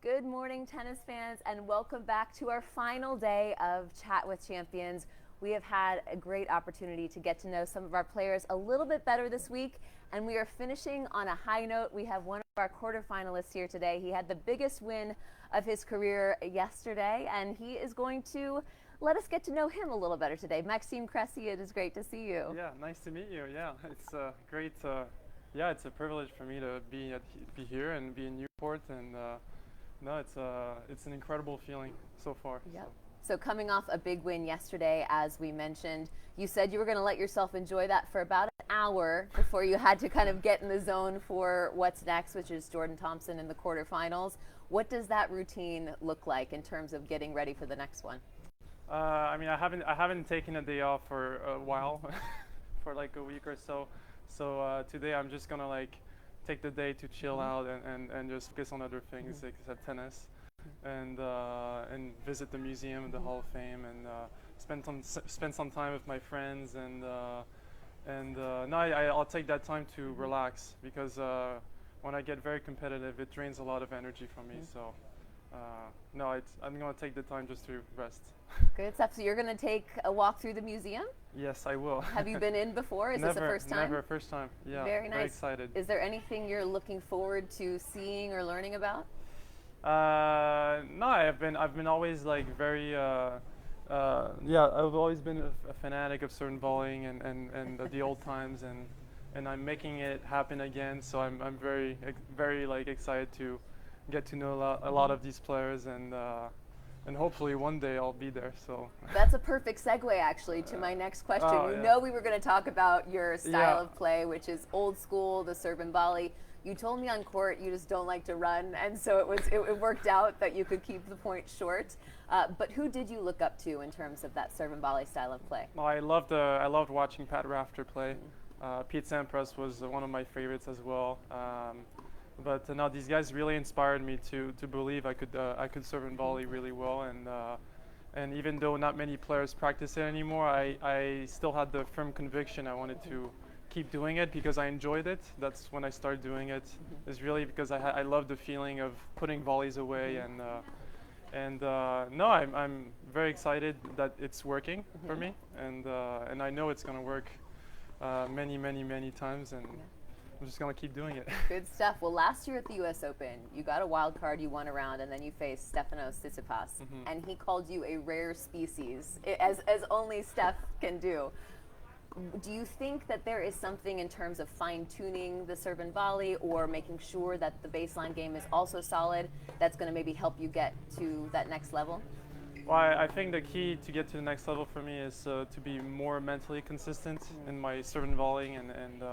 Good morning, tennis fans, and welcome back to our final day of Chat with Champions. We have had a great opportunity to get to know some of our players a little bit better this week, and we are finishing on a high note. We have one of our quarterfinalists here today. He had the biggest win of his career yesterday, and he is going to let us get to know him a little better today. Maxim, Cressey, it is great to see you. Yeah, nice to meet you. Yeah, it's great. It's a privilege for me to be here and be in Newport, and it's an incredible feeling so far. Yep. So coming off a big win yesterday, as we mentioned, you said you were going to let yourself enjoy that for about an hour before you had to kind of get in the zone for what's next, which is Jordan Thompson in the quarterfinals. What does that routine look like in terms of getting ready for the next one? I haven't taken a day off for a while, for like a week or so. So today I'm just gonna take the day to chill out and just focus on other things except tennis, and visit the museum and the Hall of Fame, and spend some time with my friends, I'll take that time to relax, because when I get very competitive, it drains a lot of energy from me. So I'm gonna take the time just to rest. Good stuff. So you're going to take a walk through the museum? Yes, I will. Have you been in before? Is Never, this the first time? Never, first time. Yeah. Very nice. Very excited. Is there anything you're looking forward to seeing or learning about? No, I've been always very I've always been a fanatic of certain volleying and the old times, and I'm making it happen again. So I'm very excited to get to know a lot of these players, and hopefully one day I'll be there. So that's a perfect segue actually to my next question. You know we were going to talk about your style of play, which is old school, the serve and volley. You told me on court you just don't like to run, and so it worked out that you could keep the point short. But who did you look up to in terms of that serve and volley style of play? Well, I loved watching Pat Rafter play. Pete Sampras was one of my favorites as well. But no, these guys really inspired me to believe I could serve and volley really well, and even though not many players practice it anymore, I still had the firm conviction I wanted to keep doing it because I enjoyed it. That's when I started doing it. Is really because I love the feeling of putting volleys away, I'm very excited that it's working for me, and I know it's going to work many times, and I'm just going to keep doing it. Good stuff. Well, last year at the U.S. Open, you got a wild card, you won a round, and then you faced Stefanos Tsitsipas, and he called you a rare species, as only Steph can do. Do you think that there is something in terms of fine-tuning the serve and volley, or making sure that the baseline game is also solid, that's going to maybe help you get to that next level? Well, I think the key to get to the next level for me is to be more mentally consistent in my serve and volleying, and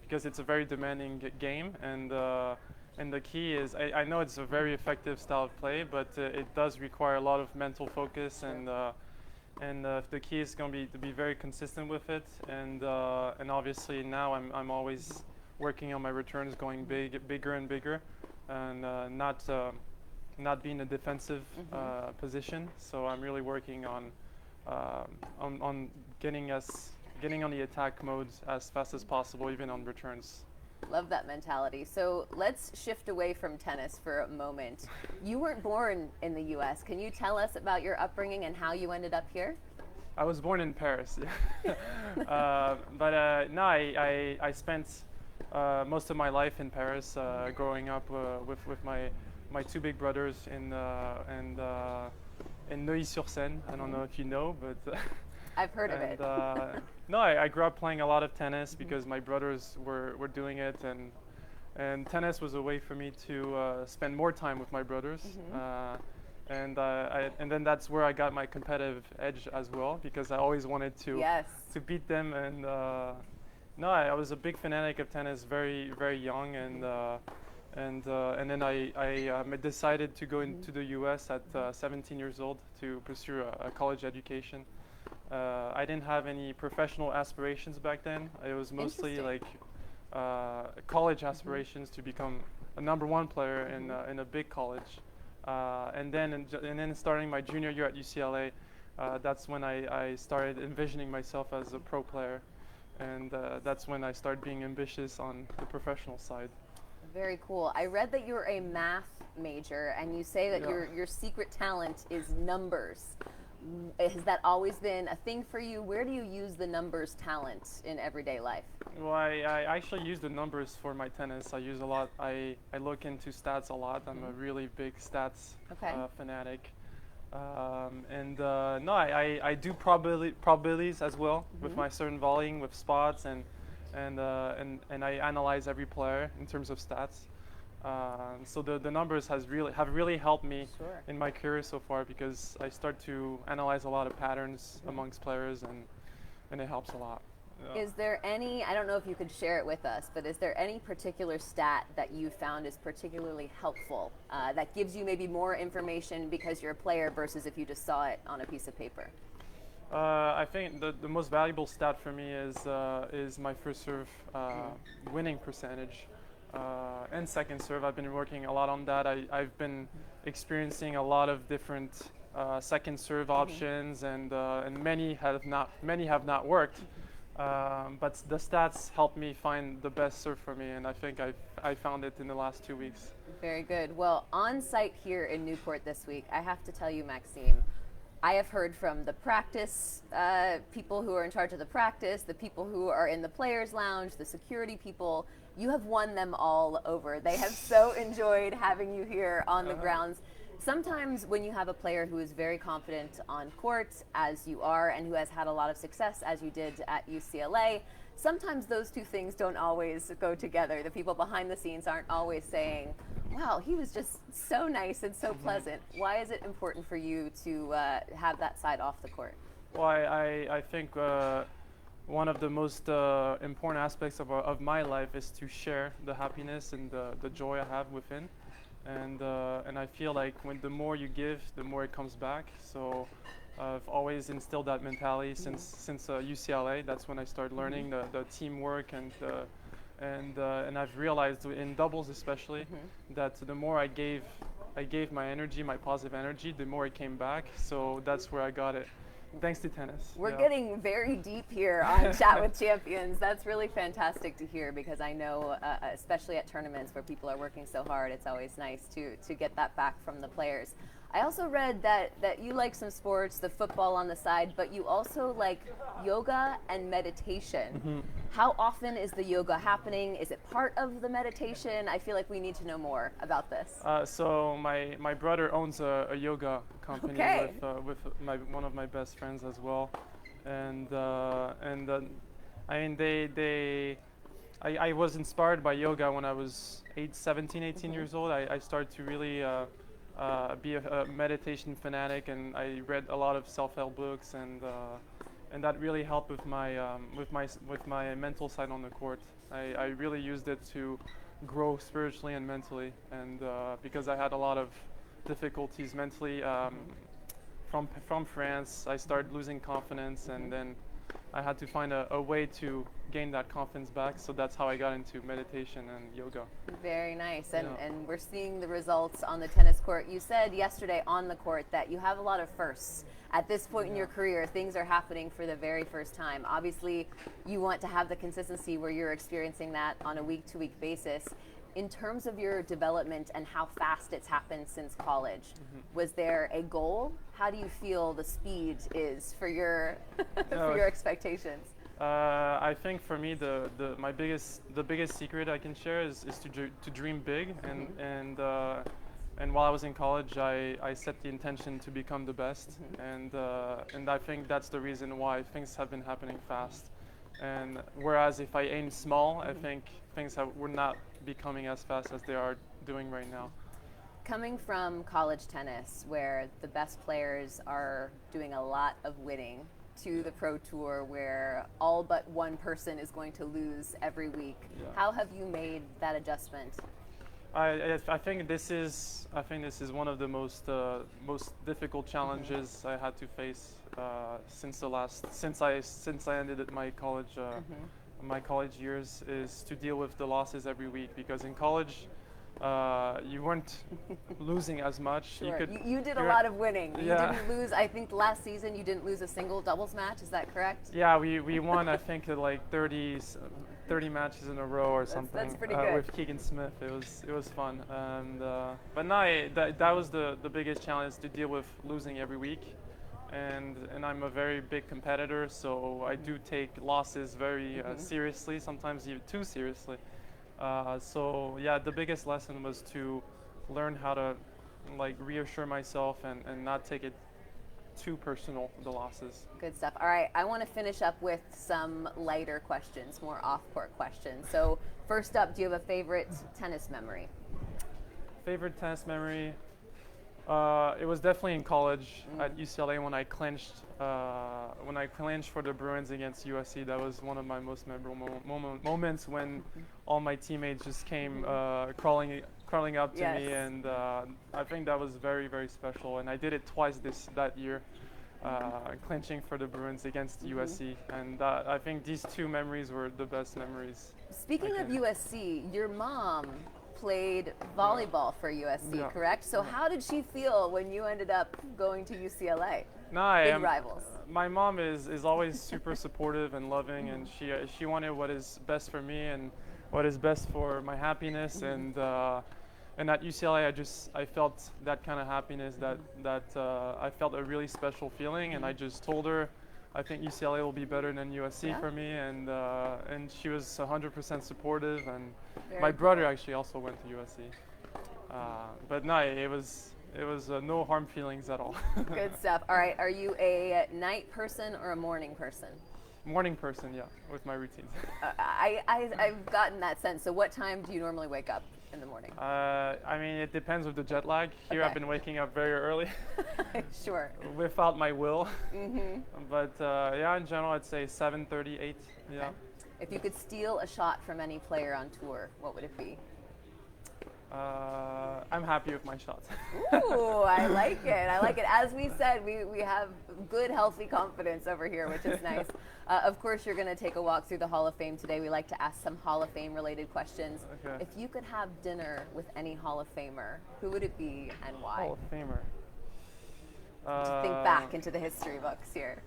because it's a very demanding game, and the key is I know it's a very effective style of play, but it does require a lot of mental focus, and the key is going to be to be very consistent with it, and obviously now I'm always working on my returns, going bigger and bigger, and not being a defensive position. So I'm really working on getting on the attack modes as fast as possible, even on returns. Love that mentality. So let's shift away from tennis for a moment. You weren't born in the U.S. Can you tell us about your upbringing and how you ended up here? I was born in Paris, I spent most of my life in Paris, growing up with my two big brothers in Neuilly-sur-Seine. I don't know if you know, but I've heard of it. I grew up playing a lot of tennis because my brothers were doing it, and tennis was a way for me to spend more time with my brothers. And then that's where I got my competitive edge as well, because I always wanted to beat them. And I was a big fanatic of tennis very young, and then I decided to go into the U.S. at 17 years old to pursue a college education. I didn't have any professional aspirations back then. It was mostly college aspirations to become a #1 player in a big college. And then starting my junior year at UCLA, that's when I started envisioning myself as a pro player, and that's when I started being ambitious on the professional side. Very cool. I read that you're a math major, and you say that your secret talent is numbers. Has that always been a thing for you? Where do you use the numbers talent in everyday life? Well, I actually use the numbers for my tennis. I use a lot. I look into stats a lot. I'm a really big stats fanatic. No, I do probabilities as well with my certain volleying, with spots, and I analyze every player in terms of stats. So the numbers have really helped me in my career so far, because I start to analyze a lot of patterns amongst players, and it helps a lot. Is there any, I don't know if you could share it with us, but is there any particular stat that you found is particularly helpful, that gives you maybe more information because you're a player versus if you just saw it on a piece of paper? I think the most valuable stat for me is my first serve winning percentage, and second serve. I've been working a lot on that. I've been experiencing a lot of different second serve options, and many have not worked. But the stats helped me find the best serve for me, and I think I found it in the last 2 weeks. Very good. Well, on site here in Newport this week, I have to tell you, Maxime, I have heard from the practice people who are in charge of the practice, the people who are in the players' lounge, the security people. You have won them all over. They have so enjoyed having you here on the grounds. Sometimes when you have a player who is very confident on court, as you are, and who has had a lot of success, as you did at UCLA, sometimes those two things don't always go together. The people behind the scenes aren't always saying, wow, he was just so nice and so pleasant. Why is it important for you to have that side off the court? Well, I think one of the most important aspects of my life is to share the happiness and the joy I have within. And I feel like the more you give, the more it comes back. So I've always instilled that mentality since UCLA. That's when I started learning the teamwork, and I've realized in doubles especially that the more I gave my energy, my positive energy, the more it came back. So that's where I got it. Thanks to tennis. We're getting very deep here on Chat with Champions. That's really fantastic to hear, because I know, especially at tournaments where people are working so hard, it's always nice to get that back from the players. I also read that you like some sports, the football on the side, but you also like yoga and meditation. How often is the yoga happening? Is it part of the meditation? I feel like we need to know more about this. So my brother owns a yoga company with one of my best friends as well, and I mean I was inspired by yoga when I was 17, 18 years old. I started to really be a meditation fanatic, and I read a lot of self-help books, and that really helped with my mental side on the court. I really used it to grow spiritually and mentally, and because I had a lot of difficulties mentally from France, I started losing confidence, and then I had to find a way to gain that confidence back. So that's how I got into meditation and yoga. Very nice. And we're seeing the results on the tennis court. You said yesterday on the court that you have a lot of firsts. At this point in your career, things are happening for the very first time. Obviously, you want to have the consistency where you're experiencing that on a week-to-week basis. In terms of your development and how fast it's happened since college, was there a goal? How do you feel the speed is for your for your expectations? I think for me the biggest secret I can share is to dream big, and while I was in college, I set the intention to become the best, and I think that's the reason why things have been happening fast. And whereas if I aim small, I think things were not becoming as fast as they are doing right now. Coming from college tennis, where the best players are doing a lot of winning, to the pro tour where all but one person is going to lose every week, how have you made that adjustment? I think this is one of the most difficult challenges I had to face since I ended my college years, is to deal with the losses every week, because in college you weren't losing as much. Sure. You did a you're- lot of winning. You Yeah. didn't lose. I think last season you didn't lose a single doubles match. Is that correct? Yeah, we won, I think, like 30 matches in a row or something. That's pretty good. With Keegan Smith. It was fun. And but no, that was the biggest challenge, to deal with losing every week. And I'm a very big competitor, so I do take losses very seriously, sometimes even too seriously. So yeah, the biggest lesson was to learn how to like reassure myself and not take it too personal, the losses. Good stuff. All right, I want to finish up with some lighter questions, more off-court questions. So first up, do you have a favorite tennis memory? Favorite tennis memory? It was definitely in college at UCLA when I clinched for the Bruins against USC. That was one of my most memorable moments when all my teammates just came crawling up to me, and I think that was very, very special. And I did it twice that year, clinching for the Bruins against USC. And I think these two memories were the best memories. Speaking of USC, your mom played volleyball for USC, correct? So how did she feel when you ended up going to UCLA? Big rivals. My mom is always super supportive and loving, and she wanted what is best for me and what is best for my happiness. And at UCLA, I felt that kind of happiness, that I felt a really special feeling, and I just told her, I think UCLA will be better than USC for me, and she was 100% supportive. And my brother actually also went to USC, but no, it was no harm feelings at all. Good stuff. All right, are you a night person or a morning person? Morning person, yeah, with my routines. I've gotten that sense. So what time do you normally wake up in the morning? I mean, it depends with the jet lag. Here I've been waking up very early. Sure. Without my will. But yeah, in general, I'd say 7:30, 8. Yeah. Okay. If you could steal a shot from any player on tour, what would it be? I'm happy with my shots. Ooh, I like it. I like it. As we said, we have good, healthy confidence over here, which is nice. Of course, you're going to take a walk through the Hall of Fame today. We like to ask some Hall of Fame related questions. Okay. If you could have dinner with any Hall of Famer, who would it be and why? Hall of Famer. To think back into the history books here.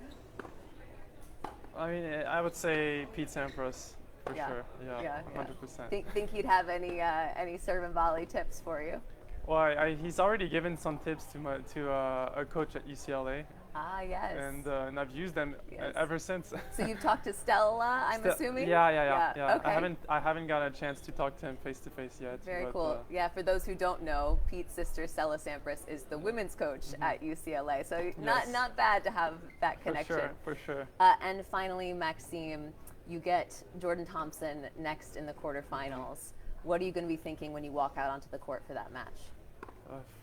I mean, I would say Pete Sampras. For sure, Yeah. 100%. Think he'd have any serve and volley tips for you? Well, he's already given some tips to a coach at UCLA. Ah, yes. And I've used them ever since. So you've talked to Stella, I'm assuming? Yeah. Okay. I haven't got a chance to talk to him face to face yet. Very cool. Yeah, for those who don't know, Pete's sister Stella Sampras is the women's coach at UCLA. So not bad to have that connection. For sure. And finally, Maxim, you get Jordan Thompson next in the quarterfinals. What are you going to be thinking when you walk out onto the court for that match?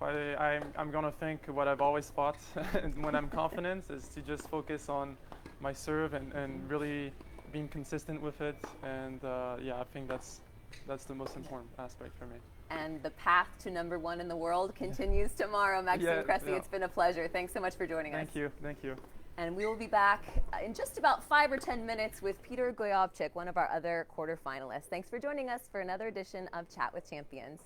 I'm going to think what I've always thought when I'm confident is to just focus on my serve and really being consistent with it. And I think that's the most important aspect for me. And the path to #1 in the world continues tomorrow. Maxim Cressey, it's been a pleasure. Thanks so much for joining us. Thank you. And we will be back in just about 5 or 10 minutes with Peter Gojowczyk, one of our other quarterfinalists. Thanks for joining us for another edition of Chat with Champions.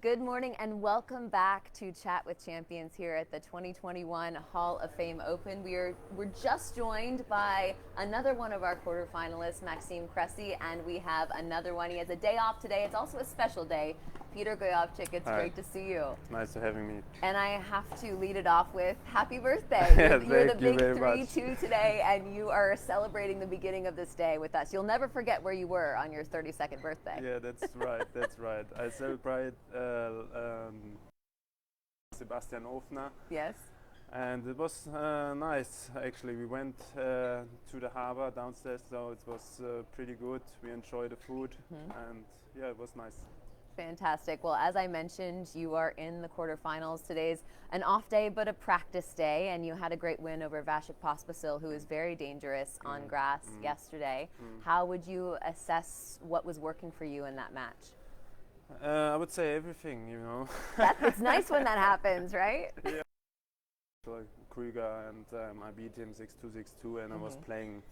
Good morning and welcome back to Chat with Champions here at the 2021 Hall of Fame Open. We're just joined by another one of our quarterfinalists, Maxim Cressey, and we have another one. He has a day off today. It's also a special day. Peter Gojowczyk, it's Hi. great to see you. Nice to having me. And I have to lead it off with happy birthday. Yeah, You're the thank you big very much. 3-2 today, and you are celebrating the beginning of this day with us. You'll never forget where you were on your 32nd birthday. Yeah, that's right. That's right. I celebrate Sebastian Ofner, Yes. and it was nice. Actually, we went to the harbor downstairs, so it was pretty good. We enjoyed the food, and yeah, it was nice. Fantastic. Well, as I mentioned, you are in the quarterfinals. Today's an off day, but a practice day, and you had a great win over Vasek Pospisil, who is very dangerous on grass yesterday. How would you assess what was working for you in that match? I would say everything, you know. It's nice when that happens, right? Yeah. Like Krüger, and I beat him 6-2, 6-2, and I was playing,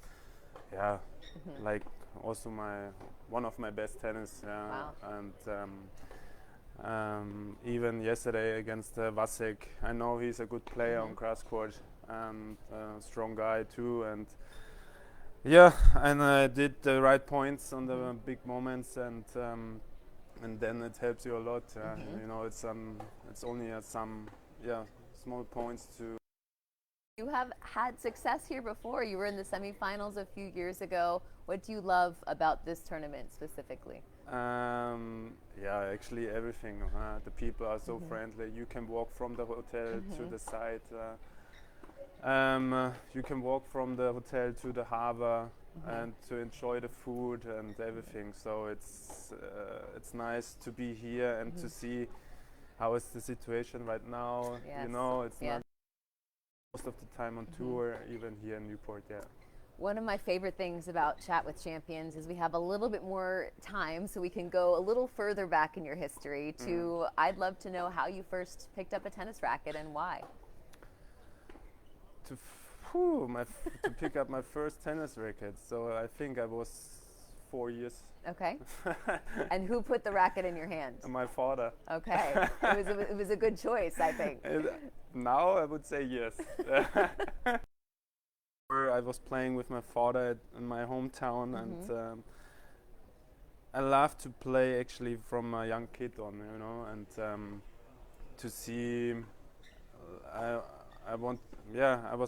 like also one of my best tennis. Wow. And even yesterday against Vasek, I know he's a good player on grass court, and strong guy too. And yeah, and I did the right points on the big moments, and then it helps you a lot. You know, it's only some small points to. You have had success here before. You were in the semifinals a few years ago. What do you love about this tournament specifically? Actually everything. The people are so friendly. You can walk from the hotel to the site. You can walk from the hotel to the harbor and to enjoy the food and everything. So it's nice to be here and to see how is the situation right now. Yes. You know, it's Yes. not most of the time on tour, even here in Newport. Yeah. One of my favorite things about Chat with Champions is we have a little bit more time, so we can go a little further back in your history to, I'd love to know how you first picked up a tennis racket and why. To pick up my first tennis racket. So I think I was 4 years. Okay. And who put the racket in your hand? My father. Okay. It was a good choice, I think. Now I would say yes. I was playing with my father in my hometown, and I love to play actually from a young kid on, you know, and to see. I was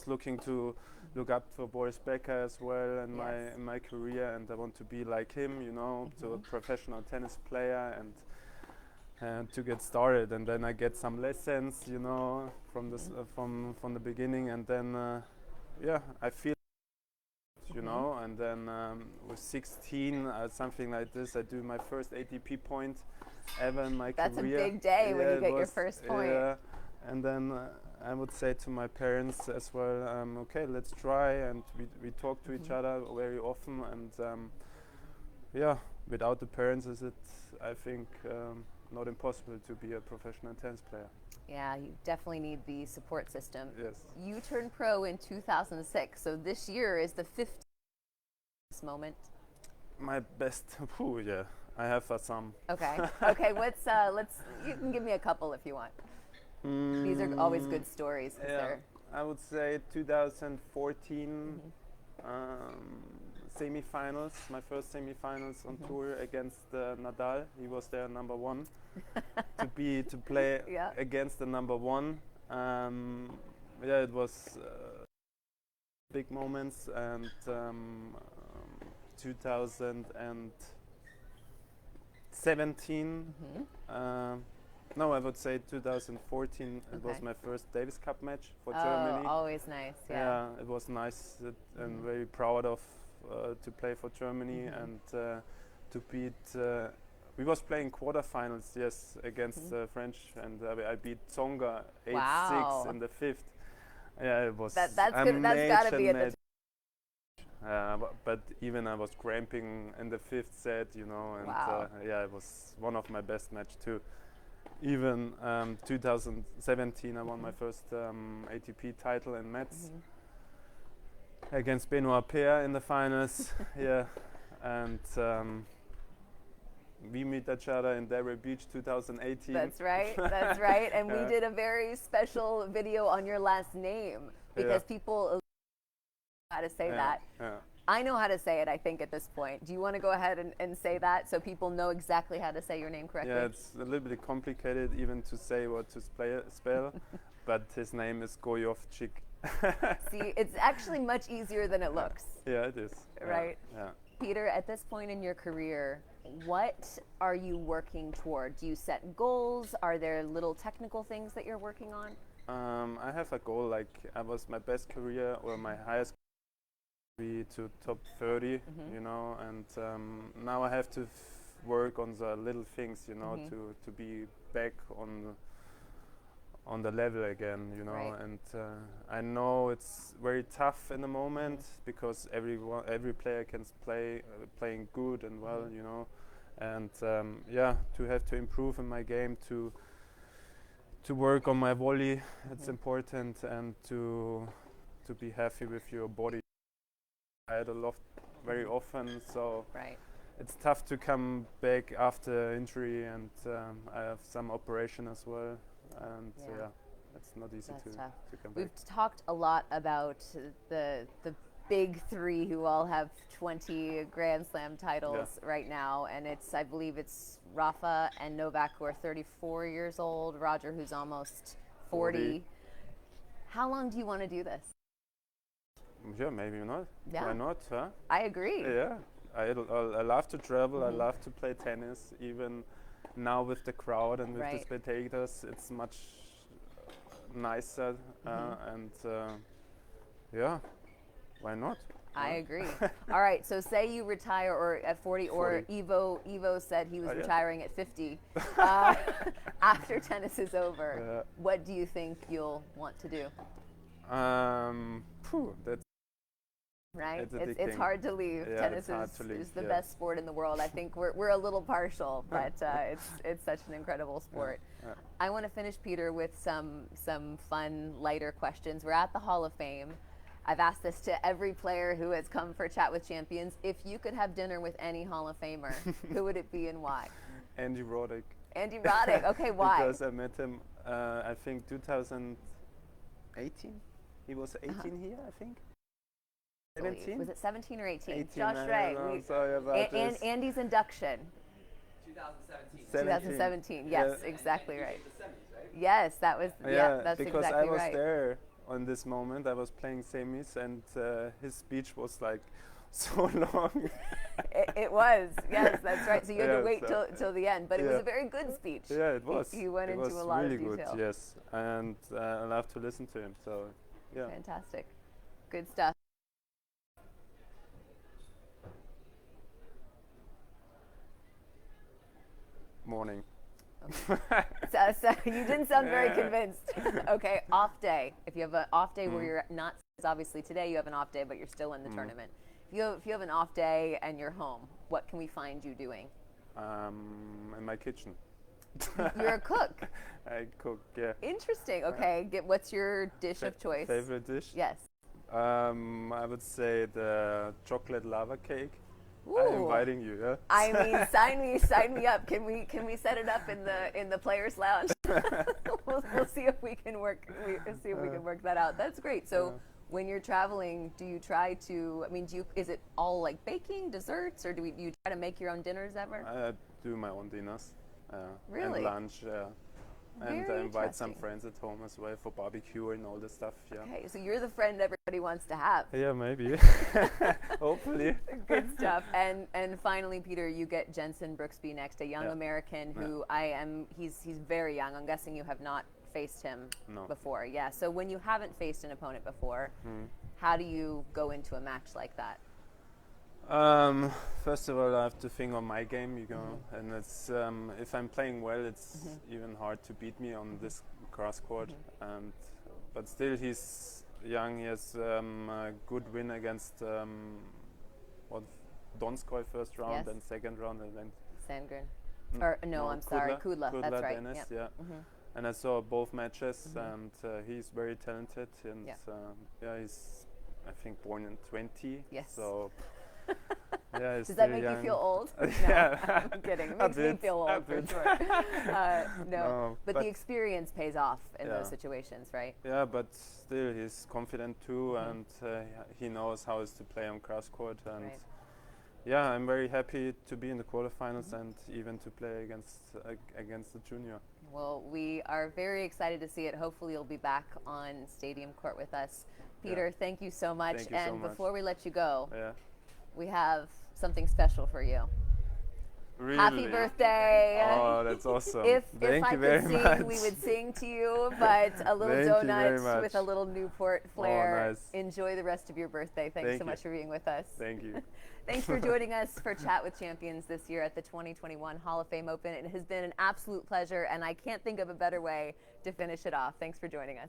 looking to look up for Boris Becker as well in my career, and I want to be like him, you know, to a professional tennis player and to get started. And then I get some lessons, you know, from this from the beginning, and then I feel, you know, and then with 16, something like this, I do my first ATP point ever in my career. That's a big day when you get your first point. Yeah, and then I would say to my parents as well, okay, let's try, and we talk to each other very often, and without the parents is it, I think, not impossible to be a professional tennis player. Yeah, you definitely need the support system. Yes. You turned pro in 2006, so this year is the 15th moment. My best, I have some. Okay. Okay, you can give me a couple if you want. These are always good stories. I would say 2014 semi-finals, my first semi-finals on tour against Nadal. He was there number one. to play against the number one. It was big moments, and 2017. No, I would say 2014. It was my first Davis Cup match for Germany. Always nice. Yeah. It was nice and very proud of to play for Germany and to beat. We was playing quarterfinals, against French, and I beat Tsonga 8-6 in the fifth. Yeah, it was. That's good. That's got to be at the but even I was cramping in the fifth set, you know, and it was one of my best match too. Even 2017, I won my first ATP title in Metz against Benoit Paire in the finals. And we meet each other in Delray Beach 2018. That's right. That's right. And we Yeah. did a very special video on your last name because Yeah. people know how to say Yeah, that. yeah. I know how to say it, I think, at this point. Do you want to go ahead and say that so people know exactly how to say your name correctly? Yeah, it's a little bit complicated even to say what to spell, but his name is Gojowczyk. See, it's actually much easier than it looks. Yeah, it is. Right. Yeah. Peter, at this point in your career, what are you working toward? Do you set goals? Are there little technical things that you're working on? I have a goal, like I was my best career or my highest be to top 30, you know, and now I have to work on the little things, you know, to be back on the level again, you know. Right. And I know it's very tough in the moment because every player can play playing good and well, you know, and yeah, to have to improve in my game, to work on my volley, it's important, and to be happy with your body. I had a lot very often, so Right. it's tough to come back after injury, and I have some operation as well, and Yeah. yeah, it's not easy That's to tough. come We've back. talked a lot about the big three who all have 20 Grand Slam titles right now, and I believe it's Rafa and Novak who are 34 years old, Roger who's almost 40. How long do you want to do this? Yeah, maybe not. Yeah. Why not? Huh? I agree. Yeah, I love to travel. I love to play tennis. Even now with the crowd and with the Right. spectators, it's much nicer. And yeah, why not? I Huh? agree. All right, so say you retire or at 40, or 40. Evo said he was Oh, yeah. retiring at 50. After tennis is over, Yeah. what do you think you'll want to do? That's Right? It's It's addicting. hard to leave. Yeah, Tennis it's hard is, to leave, is the yeah. best sport in the world. I think we're a little partial, but it's such an incredible sport. Yeah. I want to finish, Peter, with some fun, lighter questions. We're at the Hall of Fame. I've asked this to every player who has come for Chat with Champions. If you could have dinner with any Hall of Famer, who would it be and why? Andy Roddick. Andy Roddick. Okay, why? Because I met him, I think 2018. He was 18 here, I think. believe. 17? Was it 17 or 18? 18, Josh I Ray. don't know, sorry about this. Andy's induction. 2017. 2017. Yes, Yeah. exactly right. The semis, right? Yes, that was. Yeah, that's because exactly I was right. there on this moment. I was playing semis, and his speech was like so long. It was. Yes, that's right. So you had to Yeah, wait so- till the end, but it was yeah. a very good speech. Yeah, it was. He went it into was a lot really of detail. good, yes, and I love to listen to him. So, yeah. Fantastic. Good stuff. Morning. So you didn't sound very convinced. Okay, off day. If you have an off day where you're not, obviously today you have an off day, but you're still in the tournament. If you have an off day and you're home, what can we find you doing? In my kitchen. You're a cook. I cook, yeah. Interesting. Okay, what's your dish of choice? Favorite dish? Yes. I would say the chocolate lava cake. I'm Ooh. inviting you, yeah? I mean, sign me up. Can we set it up in the players' lounge? we'll see if we can work. See if we can work that out. That's great. So when you're traveling, do you try to? I mean, is it all like baking, desserts, or do you try to make your own dinners ever? I do my own dinners. Really? And lunch, and I Very invite some interesting. friends at home as well for barbecue and all this stuff, yeah. Okay, so you're the friend everybody wants to have. Yeah, maybe. Hopefully. Good stuff. And finally, Peter, you get Jensen Brooksby next, a young Yeah. American who he's very young. I'm guessing you have not faced him No. before. Yeah. So when you haven't faced an opponent before, how do you go into a match like that? First of all, I have to think on my game, you know, and it's if I'm playing well, it's even hard to beat me on this grass court. And but still, he's young. He has a good win against Donskoy first round Yes. and second round, and then Sandgren. Or no, I'm sorry, Kudla. That's right. Dennis, Yep. yeah. And I saw both matches, and he's very talented, and Yeah. yeah, he's I think born in 20. Yes. So Yeah, he's Does that still make young. you feel old? Yeah. I'm kidding. It A makes me bit, feel a old for bit. sure. No, No, but but the experience pays off in those Yeah. situations, right? Yeah, but still he's confident too, Mhm. and he knows how is to play on grass court. And Right. yeah, I'm very happy to be in the quarterfinals and even to play against the junior. Well, we are very excited to see it. Hopefully, you'll be back on stadium court with us. Peter, thank you so much. Thank you so And much. before we let you go, Yeah. we have something special for you. Really? Happy birthday. Oh, that's awesome. If Thank I you could very sing, much. we would sing to you, but a little Thank you very donut with a much. little Newport flair. nice. Enjoy the rest of your birthday. Thanks Thank so you. much for being with us. Thank you. Thanks for joining us for Chat with Champions this year at the 2021 Hall of Fame Open. It has been an absolute pleasure, and I can't think of a better way to finish it off. Thanks for joining us.